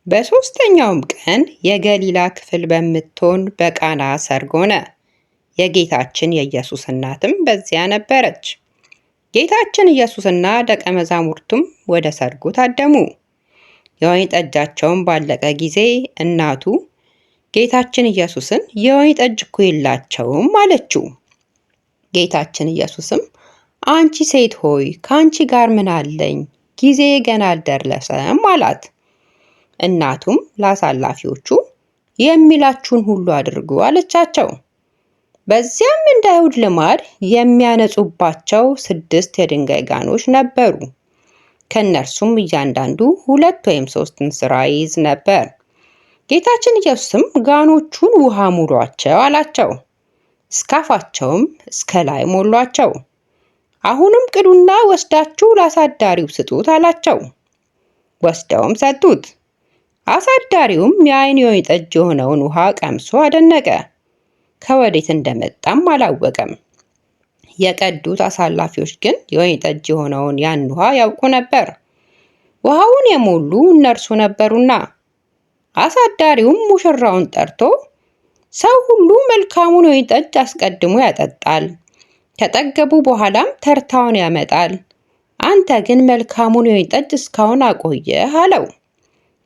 በሦስተኛውም ቀን የገሊላ ክፍል በምትሆን በቃና ሰርግ ሆነ። የጌታችን የኢየሱስ እናትም በዚያ ነበረች። ጌታችን ኢየሱስና ደቀ መዛሙርቱም ወደ ሰርጉ ታደሙ። የወይን ጠጃቸውን ባለቀ ጊዜ እናቱ ጌታችን ኢየሱስን የወይን ጠጅ እኮ የላቸውም አለችው። ጌታችን ኢየሱስም አንቺ ሴት ሆይ ከአንቺ ጋር ምን አለኝ? ጊዜ ገና አልደረሰም አላት። እናቱም ለአሳላፊዎቹ የሚላችሁን ሁሉ አድርጉ አለቻቸው። በዚያም እንደ አይሁድ ልማድ የሚያነጹባቸው 6 የድንጋይ ጋኖች ነበሩ። ከእነርሱም እያንዳንዱ 2 ወይም 3 እንስራ ይይዝ ነበር። ጌታችን ኢየሱስም ጋኖቹን ውሃ ሙሏቸው አላቸው። እስከ አፋቸውም እስከ ላይ ሞሏቸው። አሁንም ቅዱና ወስዳችሁ ለአሳዳሪው ስጡት አላቸው። ወስደውም ሰጡት። አሳዳሪውም የወይን ጠጅ የሆነውን ውሃ ቀምሶ አደነቀ። ከወዴት እንደመጣም አላወቀም። የቀዱት አሳላፊዎች ግን የወይን ጠጅ የሆነውን ያን ውሃ ያውቁ ነበር፣ ውሃውን የሞሉ እነርሱ ነበሩና። አሳዳሪውም ሙሽራውን ጠርቶ ሰው ሁሉ መልካሙን የወይን ጠጅ አስቀድሞ ያጠጣል፣ ከጠገቡ በኋላም ተርታውን ያመጣል። አንተ ግን መልካሙን የወይን ጠጅ እስካሁን አቆየህ አለው።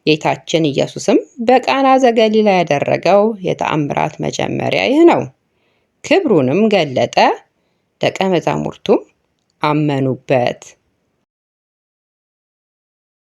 ጌታችን ኢየሱስም በቃና ዘገሊላ ያደረገው የተአምራት መጀመሪያ ይህ ነው። ክብሩንም ገለጠ፣ ደቀ መዛሙርቱም አመኑበት።